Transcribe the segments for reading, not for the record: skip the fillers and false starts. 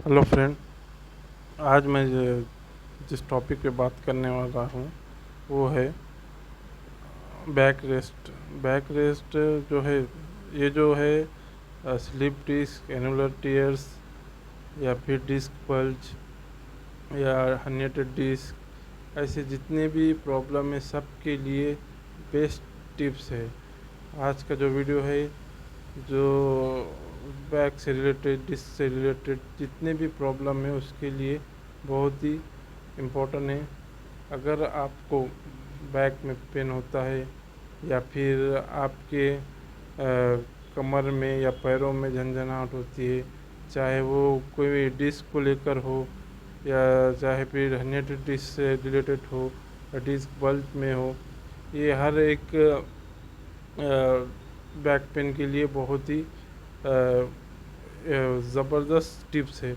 Hello friend. आज मैं जिस टॉपिक पे बात करने वाला हूँ वो है बैक रेस्ट। बैक रेस्ट जो है, ये जो है स्लिप डिस्क, एनुलर टीयर्स या फिर डिस्क बल्ज या हर्निएटेड डिस्क, ऐसे जितने भी प्रॉब्लम है सब के लिए बेस्ट टिप्स है। आज का जो वीडियो है, जो बैक से रिलेटेड, डिस्क से रिलेटेड जितने भी प्रॉब्लम है उसके लिए बहुत ही इम्पोर्टेंट है। अगर आपको बैक में पेन होता है या फिर आपके कमर में या पैरों में झंझनाहट होती है, चाहे वो कोई डिस्क को लेकर हो या चाहे फिर हर्निएटेड डिस्क से रिलेटेड हो या डिस्क बल्ज में हो, ये हर एक बैक पेन के लिए बहुत ही ज़बरदस्त टिप्स है।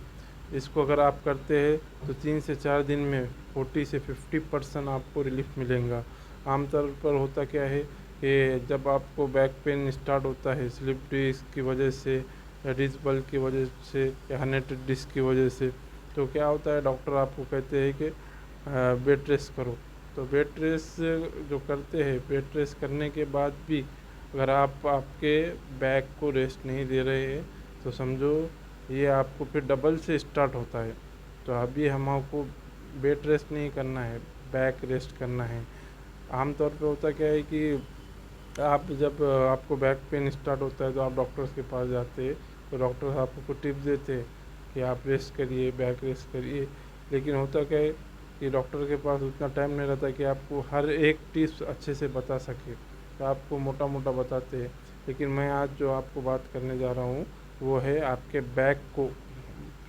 इसको अगर आप करते हैं तो 3 से 4 दिन में 40 से 50% आपको रिलीफ मिलेगा। आमतौर पर होता क्या है कि जब आपको बैक पेन स्टार्ट होता है स्लिप डिस्क की वजह से या डिस्क बल्ज की वजह से या हर्निएटेड डिस्क की वजह से, तो क्या होता है, डॉक्टर आपको कहते हैं कि बेड रेस्ट करो। तो बेड रेस्ट जो करते हैं, बेड रेस्ट करने के बाद भी अगर आप आपके बैक को रेस्ट नहीं दे रहे हैं तो समझो ये आपको फिर डबल से स्टार्ट होता है। तो अभी हमको बेड रेस्ट नहीं करना है, बैक रेस्ट करना है। आमतौर पे होता क्या है कि आप जब आपको बैक पेन स्टार्ट होता है तो आप डॉक्टर्स के पास जाते हैं, तो डॉक्टर आपको टिप्स देते हैं कि आप रेस्ट करिए, बैक रेस्ट करिए। लेकिन होता क्या है कि डॉक्टर के पास उतना टाइम नहीं रहता कि आपको हर एक टिप्स अच्छे से बता सके, तो आपको मोटा मोटा बताते हैं। लेकिन मैं आज जो आपको बात करने जा रहा हूँ वो है आपके बैक को,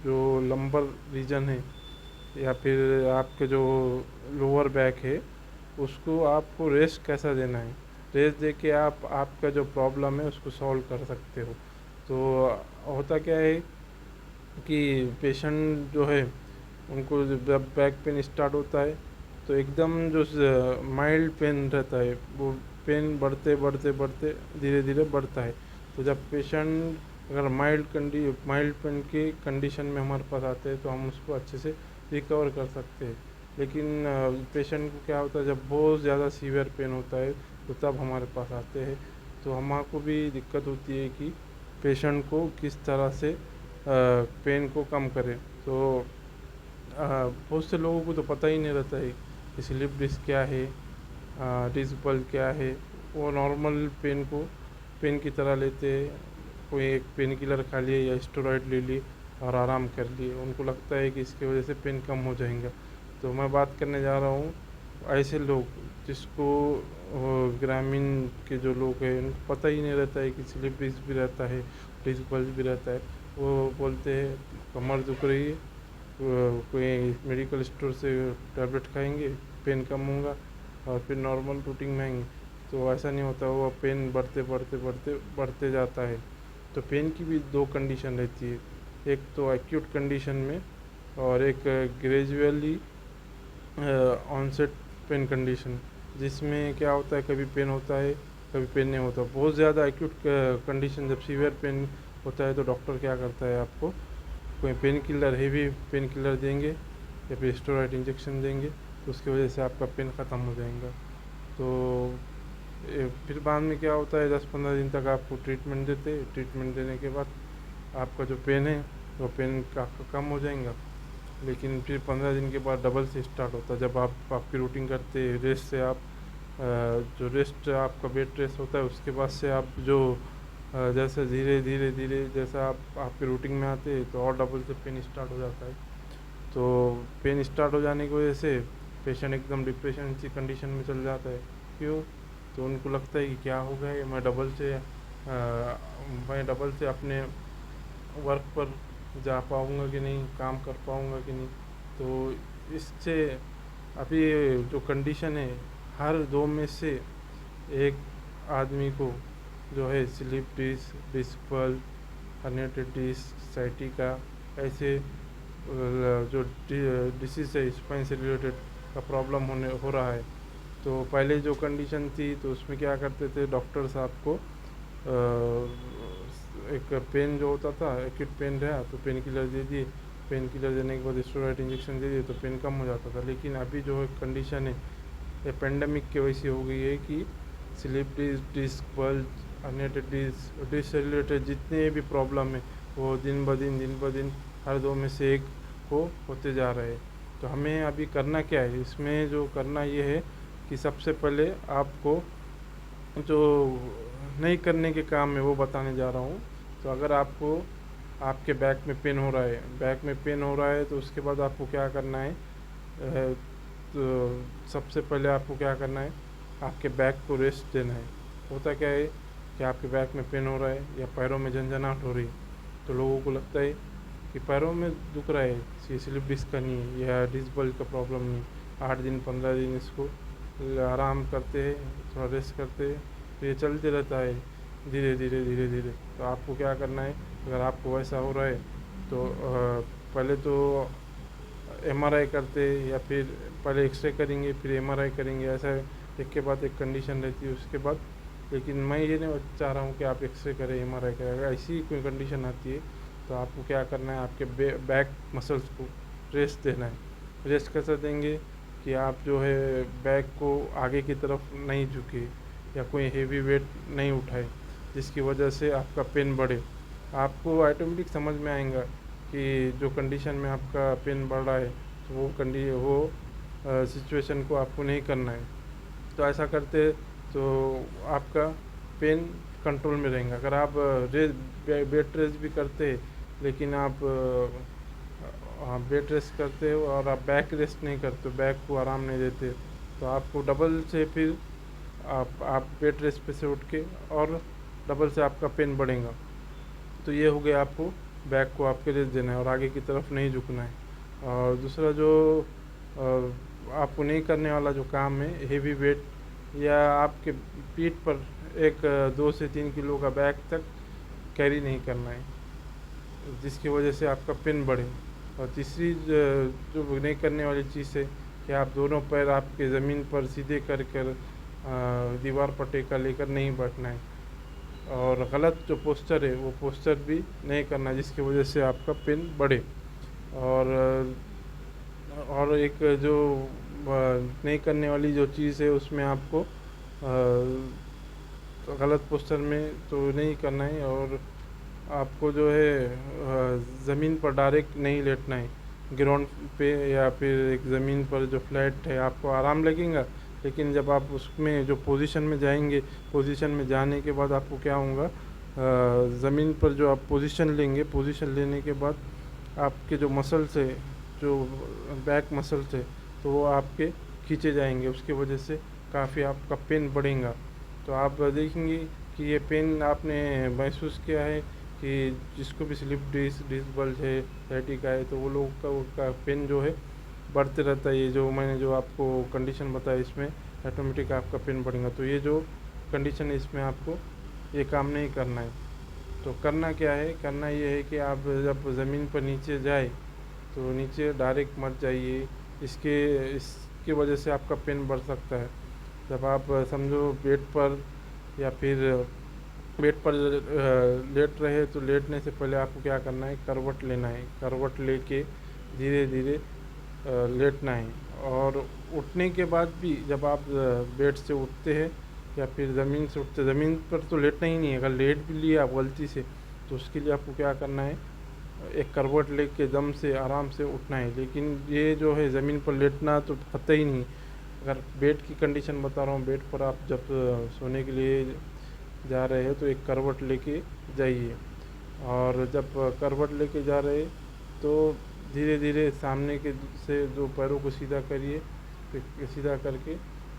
जो लंबर रीजन है या फिर आपके जो लोअर बैक है, उसको आपको रेस्ट कैसा देना है। रेस्ट दे के आप आपका जो प्रॉब्लम है उसको सॉल्व कर सकते हो। तो होता क्या है कि पेशेंट जो है उनको जब बैक पेन स्टार्ट होता है तो एकदम जो माइल्ड पेन रहता है, वो पेन बढ़ते बढ़ते बढ़ते धीरे धीरे बढ़ता है। तो जब पेशेंट अगर माइल्ड पेन की कंडीशन में हमारे पास आते हैं तो हम उसको अच्छे से रिकवर कर सकते हैं। लेकिन पेशेंट को क्या होता है, जब बहुत ज़्यादा सीवियर पेन होता है तो तब हमारे पास आते हैं। तो हमको भी दिक्कत होती है कि पेशेंट को किस तरह से पेन को कम करें। तो बहुत से लोगों को तो पता ही नहीं रहता है कि स्लिप डिस्क क्या है, डिस्क बल्ज क्या है। वो नॉर्मल पेन को पेन की तरह लेते हैं, कोई एक पेन किलर खा लिए या स्टेरॉइड ले लिए और आराम कर लिए, उनको लगता है कि इसकी वजह से पेन कम हो जाएगा। तो मैं बात करने जा रहा हूँ ऐसे लोग जिसको ग्रामीण के जो लोग हैं उनको पता ही नहीं रहता है कि स्लिप डिस्क भी रहता है, डिस्क बल्ज भी रहता है। वो बोलते हैं कमर दुख रही है, कोई मेडिकल स्टोर से टैबलेट खाएंगे, पेन कम होगा और फिर नॉर्मल रूटीन में आएंगे। तो ऐसा नहीं होता, वो पेन बढ़ते बढ़ते बढ़ते बढ़ते जाता है। तो पेन की भी दो कंडीशन रहती है, एक तो एक्यूट कंडीशन में और एक ग्रेजुअली ऑनसेट पेन कंडीशन, जिसमें क्या होता है कभी पेन होता है कभी पेन नहीं होता। बहुत ज़्यादा एक्यूट कंडीशन जब सीवियर पेन होता है तो डॉक्टर क्या करता है, आपको कोई pain killer, heavy pain killer देंगे या फिर स्टेरॉइड इंजेक्शन देंगे, तो उसकी वजह से आपका पेन ख़त्म हो जाएगा। तो फिर बाद में क्या होता है, 10-15 दिन तक आपको ट्रीटमेंट देते हैं। ट्रीटमेंट देने के बाद आपका जो पेन है वो पेन काफ़ी कम हो जाएगा। लेकिन फिर 15 दिन के बाद डबल से स्टार्ट होता है। जब आप आपकी रूटीन करते हैं, रेस्ट से आप जो रेस्ट आपका बेड रेस्ट होता है उसके बाद से आप जो जैसे धीरे धीरे धीरे जैसा आप आपके रूटीन में आते हैं तो और डबल से पेन स्टार्ट हो जाता है। तो पेन स्टार्ट हो जाने की वजह से पेशेंट एकदम डिप्रेशन की कंडीशन में चल जाता है। क्यों? तो उनको लगता है कि क्या हो गया ये, मैं डबल से अपने वर्क पर जा पाऊँगा कि नहीं, काम कर पाऊँगा कि नहीं। तो इससे अभी जो कंडीशन है, हर दो में से एक आदमी को जो है slip disc, disc bulge, herniated disc, sciatica, ऐसे जो डिसीज़ है स्पाइन से रिलेटेड का प्रॉब्लम हो रहा है। तो पहले जो कंडीशन थी तो उसमें क्या करते थे डॉक्टर्स, आपको एक पेन जो होता था, एक्यूट पेन रहा तो पेन किलर दे दिए पेन किलर देने के बाद स्टेरॉइड इंजेक्शन दे दिए तो पेन कम हो जाता था। लेकिन अभी जो है कंडीशन है ये पेंडेमिक की वजह से हो गई है कि slip disc bulge, herniated disc related जितने भी प्रॉब्लम है वो दिन ब दिन हर दो में से एक को होते जा रहे हैं। तो हमें अभी करना क्या है, इसमें जो करना ये है कि सबसे पहले आपको जो नहीं करने के काम है वो बताने जा रहा हूँ। तो अगर आपको आपके बैक में पेन हो रहा है, तो उसके बाद आपको क्या करना है, तो सबसे पहले आपको क्या करना है, आपके बैक को रेस्ट देना है। होता क्या है कि आपके बैक में पेन हो रहा है या पैरों में झंझनाहट हो रही है, तो लोगों को लगता है कि पैरों में दुख रहा है, ये स्लिप डिस्क का नहीं है या डिस्क बल्ज का प्रॉब्लम नहीं है। 8 दिन 15 दिन इसको आराम करते हैं, थोड़ा रेस्ट करते हैं, तो ये चलते रहता है धीरे धीरे। तो आपको क्या करना है, अगर आपको वैसा हो रहा है तो पहले तो एमआरआई करते या फिर पहले एक्सरे करेंगे फिर एमआरआई करेंगे, ऐसा एक के बाद एक कंडीशन रहती है उसके बाद। लेकिन मैं ये नहीं चाह रहा हूँ कि आप एक्सरे करें एमआरआई करें। अगर ऐसी कोई कंडीशन आती है तो आपको क्या करना है, आपके बैक मसल्स को रेस्ट देना है। रेस्ट कैसे देंगे कि आप जो है बैक को आगे की तरफ नहीं झुके या कोई हेवी वेट नहीं उठाए जिसकी वजह से आपका पेन बढ़े। आपको ऑटोमेटिक समझ में आएगा कि जो कंडीशन में आपका पेन बढ़ रहा है तो वो सिचुएशन को आपको नहीं करना है। तो ऐसा करते तो आपका पेन कंट्रोल में रहेगा। अगर आप बेड रेस्ट भी करते लेकिन आप बेड रेस्ट करते हो और आप बैक रेस्ट नहीं करते, बैक को आराम नहीं देते, तो आपको डबल से फिर आप बेड रेस्ट पे से उठ के और डबल से आपका पेन बढ़ेगा। तो ये हो गया, आपको बैक को आपके रेस्ट देना है और आगे की तरफ नहीं झुकना है। और दूसरा जो आपको नहीं करने वाला जो काम है, हेवी वेट या आपके पीठ पर एक 2 से 3 किलो का बैग तक कैरी नहीं करना है जिसकी वजह से आपका पेन बढ़े। और तीसरी जो नहीं करने वाली चीज़ है कि आप दोनों पैर आपके ज़मीन पर सीधे कर दीवार पर टेका लेकर नहीं बैठना है। और गलत जो पोस्चर है वो पोस्चर भी नहीं करना जिसकी वजह से आपका पेन बढ़े। और एक जो नहीं करने वाली जो चीज़ है उसमें आपको गलत पोस्चर में तो नहीं करना है। और आपको जो है ज़मीन पर डायरेक्ट नहीं लेटना है, ग्राउंड पे या फिर एक ज़मीन पर जो फ्लैट है आपको आराम लगेगा। लेकिन जब आप उसमें जो पोजीशन में जाएंगे, पोजीशन में जाने के बाद आपको क्या होगा, ज़मीन पर जो आप पोजीशन लेंगे, पोजीशन लेने के बाद आपके जो मसल्स है, जो बैक मसल्स है, तो वो आपके खींचे जाएंगे, उसकी वजह से काफ़ी आपका पेन बढ़ेगा। तो आप देखेंगे कि ये पेन आपने महसूस किया है कि जिसको भी स्लिप डिस्क बल्ज है, सciatica है, तो वो लोग का पेन जो है बढ़ते रहता है। ये जो मैंने जो आपको कंडीशन बताया इसमें ऑटोमेटिक आपका पेन बढ़ेगा। तो ये जो कंडीशन है इसमें आपको ये काम नहीं करना है। तो करना क्या है, करना ये है कि आप जब ज़मीन पर नीचे जाए तो नीचे डायरेक्ट मत जाइए, इसकी वजह से आपका पेन बढ़ सकता है। जब आप समझो बेड पर या फिर बेड पर लेट रहे तो लेटने से पहले आपको क्या करना है, करवट लेना है। करवट लेके धीरे धीरे लेटना है। और उठने के बाद भी जब आप बेड से उठते हैं या फिर ज़मीन से उठते, ज़मीन पर तो लेटना ही नहीं है। अगर लेट भी लिए आप गलती से तो उसके लिए आपको क्या करना है, एक करवट लेके दम से आराम से उठना है। लेकिन ये जो है ज़मीन पर लेटना तो पता ही नहीं। अगर बेड की कंडीशन बता रहा हूँ, बेड पर आप जब सोने के लिए जा रहे हैं तो एक करवट लेके जाइए। और जब करवट लेके जा रहे तो धीरे धीरे सामने के से जो पैरों को सीधा करिए, फिर सीधा करके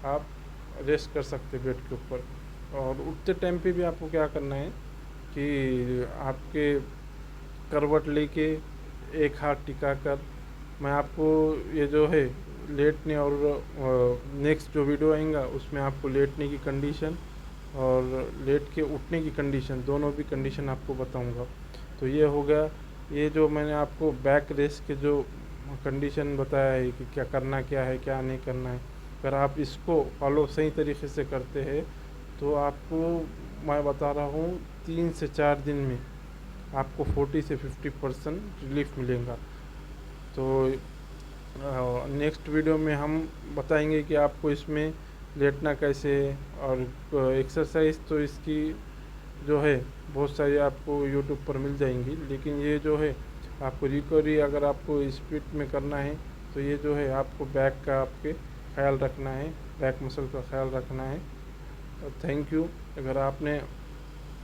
आप रेस्ट कर सकते बेड के ऊपर। और उठते टाइम पे भी आपको क्या करना है कि आपके करवट लेके एक हाथ टिका कर, मैं आपको ये जो है लेटने और नेक्स्ट जो वीडियो आएगा उसमें आपको लेटने की कंडीशन और लेट के उठने की कंडीशन, दोनों भी कंडीशन आपको बताऊंगा। तो ये हो गया, ये जो मैंने आपको बैक रेस्ट के जो कंडीशन बताया है कि क्या करना क्या है क्या नहीं करना है, अगर आप इसको फॉलो सही तरीके से करते हैं तो आपको मैं बता रहा हूँ 3 से 4 दिन में आपको 40 से 50% रिलीफ मिलेगा। तो नेक्स्ट वीडियो में हम बताएंगे कि आपको इसमें लेटना कैसे है, और एक्सरसाइज तो इसकी जो है बहुत सारी आपको यूट्यूब पर मिल जाएंगी, लेकिन ये जो है आपको रिकवरी अगर आपको स्पीड में करना है तो ये जो है आपको बैक का आपके ख्याल रखना है, बैक मसल का ख्याल रखना है। Thank you. अगर आपने,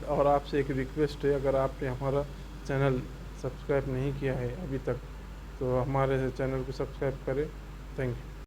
और आपसे एक रिक्वेस्ट है, अगर आपने हमारा चैनल सब्सक्राइब नहीं किया है अभी तक तो हमारे चैनल को सब्सक्राइब करें। Thank you.